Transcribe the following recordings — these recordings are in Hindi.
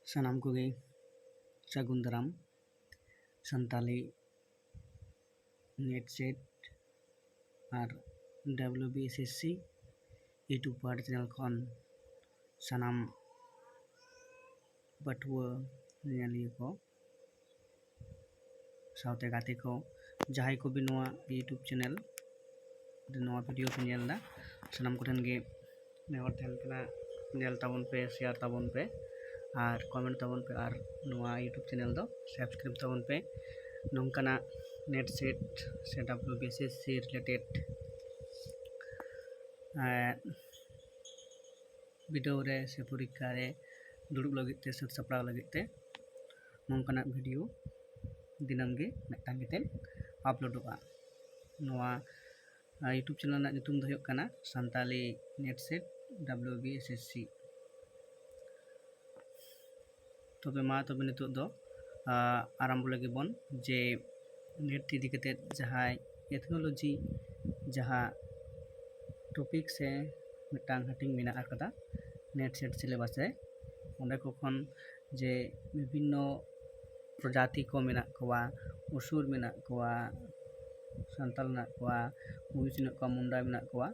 ᱥᱟᱱᱟᱢ ᱠᱚᱜᱮ ᱥᱟᱹᱜᱩᱱ ᱫᱟᱨᱟᱢ ᱥᱟᱱᱛᱟᱞᱤ ᱱᱮᱴ ᱥᱮᱴ ᱟᱨ WBSSC यूट्यूब पर चैनल खन सानाम पाठुआ नेलिया को साउते गाते को जहाई को भी नवा यूट्यूब चैनल नवा वीडियो को नेलदा सानाम को ठेन गे नेवर थैन कना नेल ताबन पे शेयर ताबन पे और कमेंट ताबन पे और नवा यूट्यूब चैनल दो सब्सक्राइब ताबन पे नोंकाना नेट सेट से WBSSC रिलेटेड वीडियो रे से परीक्षा रे दुड़ुब लगित ते सत सपड़ाव लगित ते नोंकाना वीडियो दिनम गे मिदटांग गितेन अपलोडोगा नोवा यूट्यूब चैनल ना नितुम दो हुयुग काना सान्ताली नेट सेट WBSSC तबे मा तबे नितुग दो आरम्भ लगे बन जे नेट इदी कते जहाय टेक्नोलॉजी जहां टॉपिक से मिदटांग हाटिंग मेना आकदा नेट सेट सिलेबास रे ओंडे को खन जे विभिन्न प्रजाति को मेना कोवा उसुर मेना कोवा सान्ताल मेना कोवा मुमिस मेना कोवा मुंडा मेना कोवा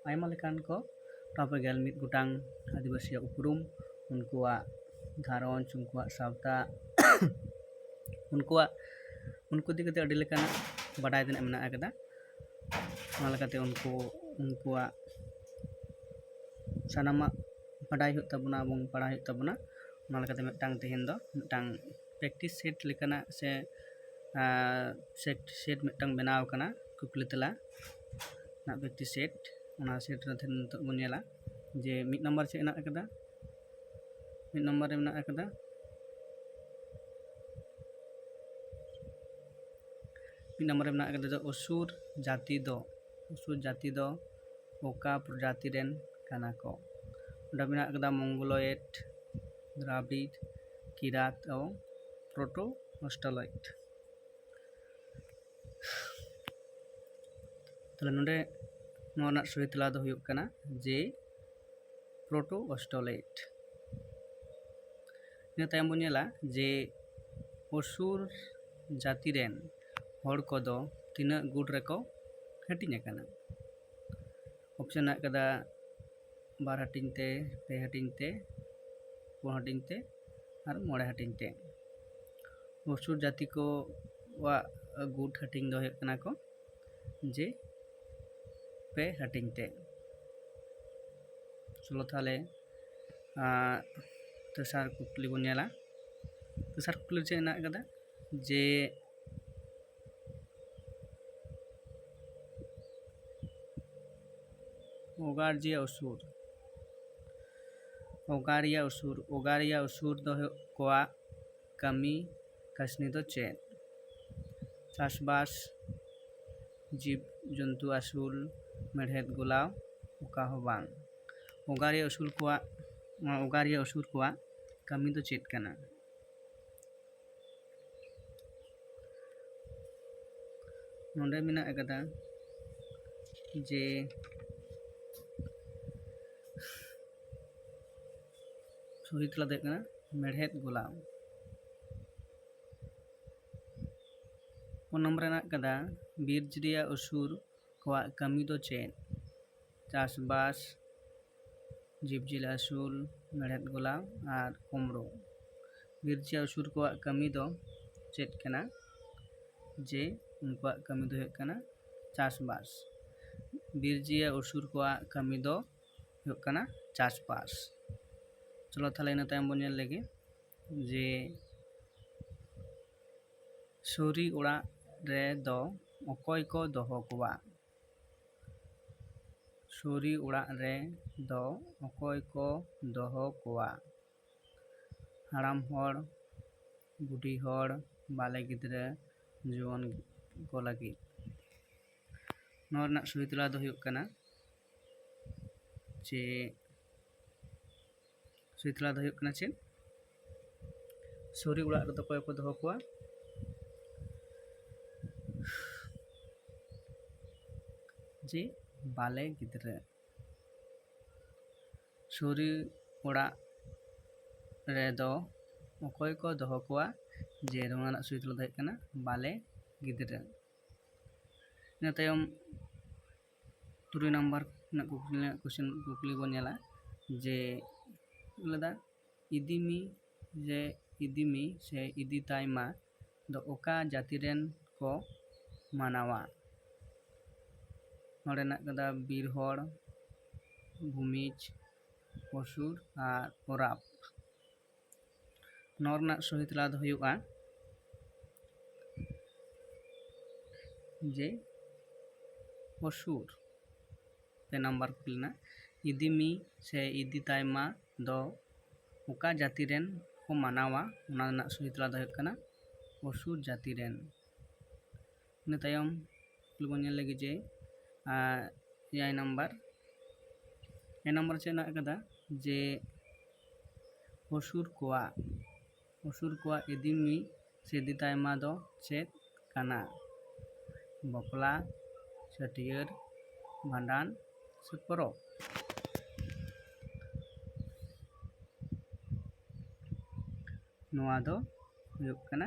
आयमा लेकान को तापे गेल मिद गुटांग आदिवासी उपरुम उनकुआ घारंज उनकुआ सावता उनको दी कते अडी लेकान बाडाय देना मेना आकदा ओना लेकाते उनकुआ सानामा बाडाय हुयुग ताबना बंग पढ़ाई हुयुग ताबना ओना लेकाते मिदटांग तेहेन दो मिदटांग प्रैक्टिस सेट लेकाना से सेट मिदटांग बनाव काना कुकली तला ना प्रैक्टिस सेट ओना सेट रे थेन तो बन नेला जे मिद नंबर से ना आकदा मिद नंबर रे मेना आकदा मिद नंबर रे मेना आकदा असुर जाति दो ओका प्रजाति रेन काना को ओंडे मेना आकदा मंगोलॉयड द्राविड किरात और प्रोटो ऑस्ट्रेलॉयड तले नोंडे नोना सही तला दो हुयुग काना जे प्रोटो ऑस्ट्रेलॉयड इन तायम बन नेला जे असुर जाति रेन हड़ को तीना गुट रेको हाटिंग आकाना ऑप्शन आकदा बार हाटिंग ते पे हाटिंग ते पुन हाटिंग ते और मोड़े हाटिंग ते असुर जाति को वा गुट हाटिंग दो हुयुग काना को जे पे हाटिंग ते चलो ताले तेसार कुकली बन नेला तेसार कुकली चे ना आकदा जे ओगारिया उसुर दो कोआ कमी कासनी दो चेन चाषबास जीव जंतु आसुल मेढ़ेद गुलाव ओका हो बांग ओगारिया उसुर कोआ कमी दो चेत काना नोंडे मेना आकदा जे सही तला दो काना मेढ़ेद गुलाव फोन नंबर ना कदा बीरजरिया उसुर कोआ कमी दो चेन चाषबास जीवजिल आसुल मेढ़ेद गुलाव और कुमड़ो बीरजिया उसुर कोआ कमी दो चेत काना जे उनकुआ कमी दो हुयुग काना चाषबास बीरजिया उसुर कोआ कमी दो हुयुग काना चाषबास चलो ताले इन तायम बन नेल लेगे जे सोरी ओड़ा रे दो अकय को दोहो कोवा सोरी ओड़ा रे दो अकय को दोहो कोवा हाड़ाम हड़ बुढ़ी हड़ बाले गिद्रे जुआन को लगी नोर ना सही तला दो हुयुग काना जे सही तला दो हुयुग काना चे सोरी ओड़ा रे दो अकय को दोहो कोवा जे बाले गिद्रे सोरी ᱚᱲᱟᱜ ᱨᱮᱫᱚ ᱚᱠᱚᱭ ᱠᱚ ᱫᱚᱦᱚ ᱠᱚᱣᱟ ᱡᱮ ᱱᱚᱣᱟ ᱨᱮᱱᱟᱜ ᱥᱚᱦᱤ ᱛᱮᱞᱟ ᱫᱚ ᱦᱩᱭᱩᱜ ᱠᱟᱱᱟ ᱵᱟᱞᱮ ᱜᱤᱫᱽᱨᱟᱹ। ᱤᱱᱟᱹ ᱛᱟᱭᱚᱢ 3 नंबर रनाग कुकली बन नेला जे लदा इदिमी से इदी ताइमा दो ओका जाति रेन को मानावा नोडेनाग कदा बीर हर भूमिज असुर और ओराप नोरना सही तेला दो हुयुगा जे असुर 2 नंबर कुकलीना इदिमी से इदी ताइमा दो ओका जाति रेन को मानावा ओना रनाग सही तेला दो हुयुग कना असुर जाति रेन। इना तायम कुकली बन नेल लगी जे 8 नंबर चे ना कदा जे असुर कोआ इदिमी से इदी ताइमा दो चेक काना बपला छाटियर भांडान से परब नोआ दो हुयुग कना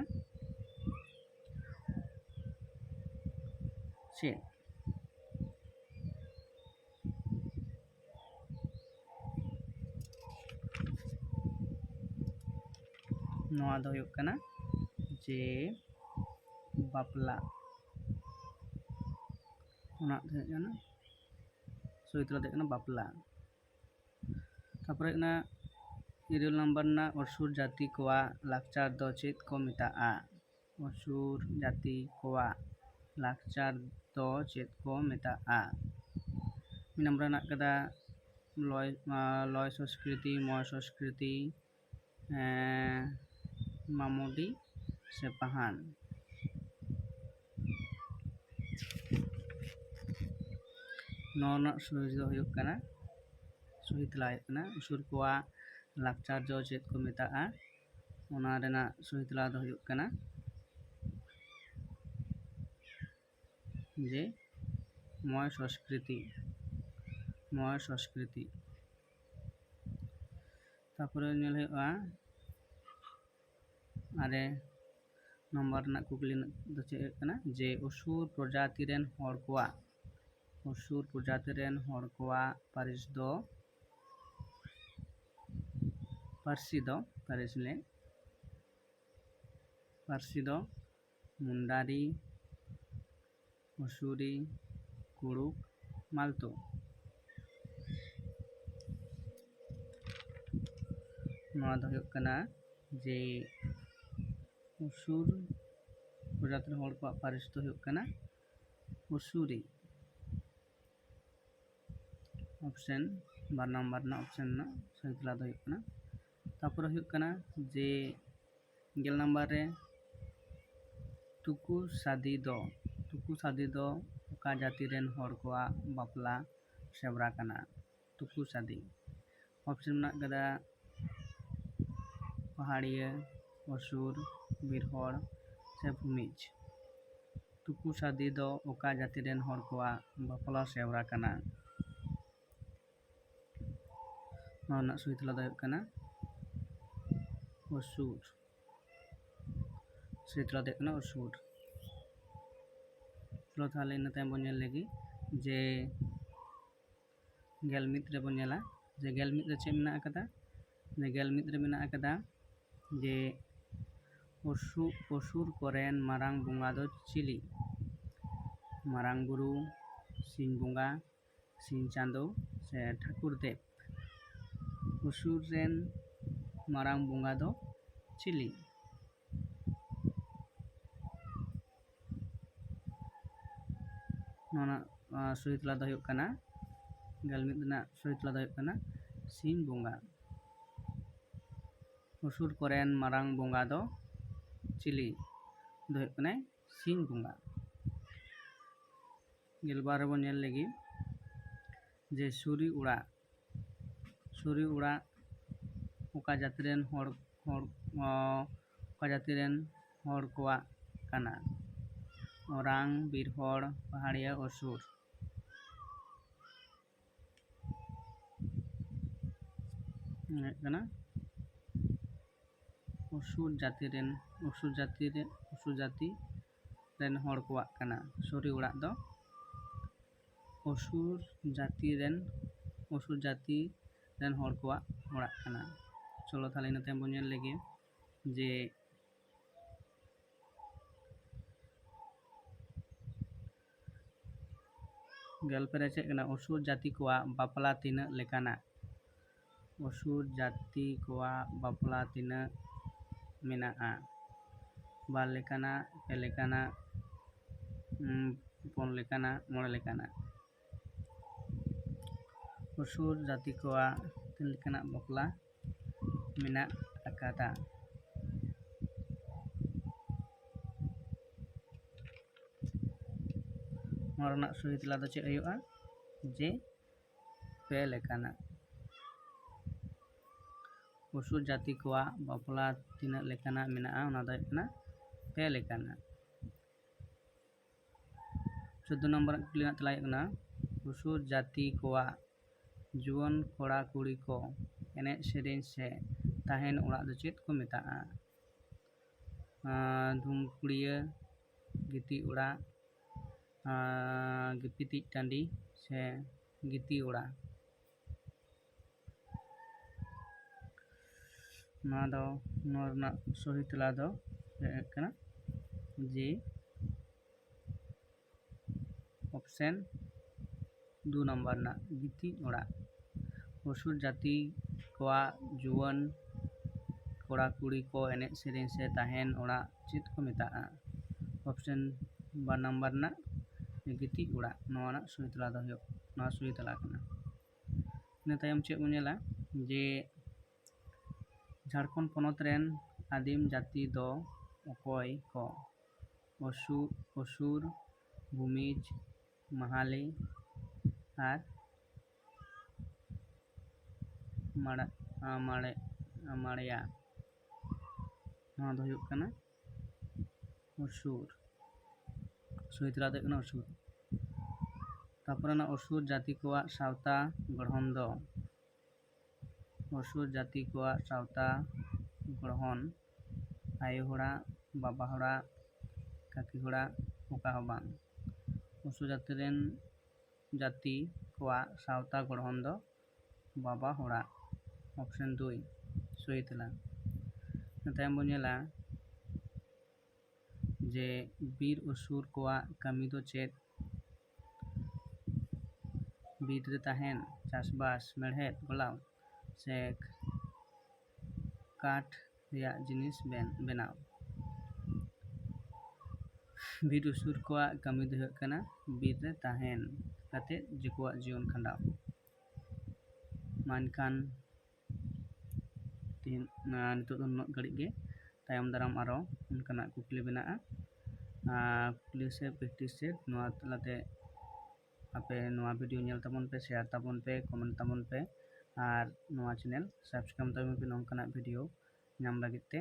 चेक नोआ दो हुयुग कना जे बापला ओना कना सही तेला दो कना बापला। तारपर ना 9 नंबर ना असुर जाति कोआ लाकचार दो चेत को मेताआ असुर जाति कोआ लाकचार दो चेत को मेताआ। 1 नंबर ना कदा लय संस्कृति मय संस्कृति मामोदी से पहान नोना सही दो हुयुग कना सही तेला हुयुग कना असुर कोआ लाकचार दो चेत को मेताआ ओना रेना सही तेला दो हुयुग कना जे मय संस्कृति। तारपर नेल हुयुगा 8 नंबर ना कुकली दो चेक हुयुग कना जे असुर प्रजाति रेन हर कोआ पारसी दो मुंडारी असुरी कुरुक मालतो। नोआ दो हुयुग कना जे असुर प्रजाति रेन हर कोआ पारिस दो हुयुग कना असुरी। ऑप्शन 12 नंबर ना ऑप्शन ना सही तेला दो हुयुग कना। तारपर हुयुग कना जे 11 नंबर रे तुकु सादी दो ओका जाति रेन हर कोआ बापला सेवरा कना तुकु सादी। ऑप्शन ना कदा पहाड़िया असुर बीरहड़ से भूमिज तुकु सादी दो ओका जाति रेन हर कोआ बापला सेवरा कना नोना सही तेला दो हुयुग कना असुर सही तेला दो हुयुग कना असुर। चलो ताहले इन तायम बन नेल लगी जे गेलमित रे बन नेला जे गेलमित रे चे मेना कदा जे गेलमित रे मेना कदा जे असुर कोरेन मारांग बुंगा दो चिली मारांग बुरु सिंह बुंगा सिंह चांदो से ठाकुर देव असुर रेन मारांग बुंगा दो चिली नोना सही तेला दो हुयुग कना गेलमित ना सही तेला दो हुयुग कना सिंह बुंगा असुर कोरेन मारांग बुंगा दो चिली दो हुयुग कना सिंह बुंगा। 12 रे बन नेल लगी जे सुरी उड़ा ओका जाति रेन हर कोआ काना ओरांग बीरहड़ पहाड़िया असुर। ᱦᱩᱭᱩᱜ ᱠᱟᱱᱟ ᱚᱥᱩᱨ ᱡᱟᱹᱛᱤ ᱨᱮᱱ ᱦᱚᱲ ᱠᱚᱣᱟᱜ ᱠᱟᱱᱟ। ᱥᱚᱨᱤ ᱚᱲᱟᱜ ᱫᱚ ᱚᱥᱩᱨ ᱡᱟᱹᱛᱤ ᱨᱮᱱ ᱦᱚᱲ ᱠᱚᱣᱟᱜ ᱚᱲᱟᱜ ᱠᱟᱱᱟ। চলো তাহলে ᱤᱱᱟᱹ ᱛᱟᱭᱚᱢ ᱵᱚᱱ ᱧᱮᱞ ᱞᱮᱜᱮ যে গল্পে রে ᱪᱮᱫ ᱠᱟᱱᱟ অসুর জাতি কোয়াক বাপলা তিনাᱹᱜ লেকানাক অসুর জাতি কোয়াক বাপলা তিনাᱹᱜ মেনাᱜᱼᱟ ᱵᱟᱨ ᱞᱮᱠᱟᱱᱟᱜ ᱯᱮ ᱞᱮᱠᱟᱱᱟᱜ ᱯᱩᱱ ᱞᱮᱠᱟᱱᱟᱜ ᱢᱚᱬᱮ ᱞᱮᱠᱟᱱᱟᱜ অসুর জাতি কোয়াক ᱛᱤᱱ ᱞᱮᱠᱟᱱᱟᱜ ᱵᱟᱯᱞᱟ ᱢᱮᱱᱟᱜ ᱟᱠᱟᱫᱟ ᱱᱚᱣᱟ ᱨᱮᱱᱟᱜ ᱥᱚᱦᱤ ᱛᱮᱞᱟ ᱫᱚ ᱪᱮᱫ ᱦᱩᱭᱩᱜᱼᱟ ᱡᱮ ᱯᱮ ᱞᱮᱠᱟᱱᱟᱜ অসুর জাতি কোয়াক বাপলা তিনাᱹᱜ লেকানাᱜ ᱢᱮᱱᱟᱜᱼᱟ ᱚᱱᱟ ᱫᱚ ᱦᱩᱭᱩᱜ ᱠᱟᱱᱟ ᱯᱮ ᱞᱮᱠᱟᱱᱟᱜ 14 নম্বর ᱠᱩᱠᱞᱤ ᱨᱮᱱᱟᱜ ᱛᱮᱞᱟ ᱦᱩᱭᱩᱜ ᱠᱟᱱᱟ অসুর জাতি কোয়াক जुआन कोड़ा कुड़ी को एनेज सेरेñ से तहन ओड़ाग दो चेद को मेतागा धूमकुड़िया गिती ओड़ाग गिपितिज टांडी से गिती ओड़ाग नोर सही तेला दो जे ऑप्शन 2 नंबर ना गिती ओड़ाग অসুর জাতি কোয়াক जुआन कोड़ा कुड़ी को एनेज सेरेñ से तहन ओड़ाग चेद को मेतागा ऑप्शन 2 नंबर ना गिती ओड़ाग नोवा सही तेला दो नोवा सही तेला कना ᱤᱱᱟᱹ ᱛᱟᱭᱚᱢ ᱪᱮᱫ ᱵᱚᱱ ᱧᱮᱞᱟ ᱡᱮ ঝাড়খণ্ড ᱯᱚᱱᱚᱛ ᱨᱮᱱ ᱟᱹᱫᱤᱢ ᱡᱟᱹᱛᱤ ᱫᱚ ᱚᱠᱚᱭ ᱠᱚ অসুর ভূমিজ মাহালি আর মাড়িয়া नोवा दो हुयुग कना অসুর सही तेला दो कना অসুর तारपरे ना অসুর জাতি কোয়াক सावता गढ़न दो অসুর জাতি কোয়াক सावता गढ़न आयो होड़ाग बाबा होड़ाग काकी होड़ाग ओका हो बांग অসুর জাতি কোয়াক सावता गढ़न दो बाबा होड़ाग ऑप्शन 2 सही तेला तायम बन नेला जे बीर असुर कोआक कामी दो चेद बीर रे तहन चाषबास मेड़हेद गलाव से काठ रेयाग जिनिस बेनाव बीर असुर कोआक कामी दो हुयुग कना बीर रे तहन काते जेकोआक जीवन खंडाव मानकान नितोग दो नुनाग घड़ी गे तायम दाराम आरो उनकाना कुकली बेनागा कुकली से प्रैक्टिस से नोवा तलाते आपे नोवा वीडियो नेल ताबन पे शेयर ताबन पे कमेंट ताबन पे और नोवा चैनल सब्सक्राइब ताबन पे नोंकाना वीडियो नाम लगित ते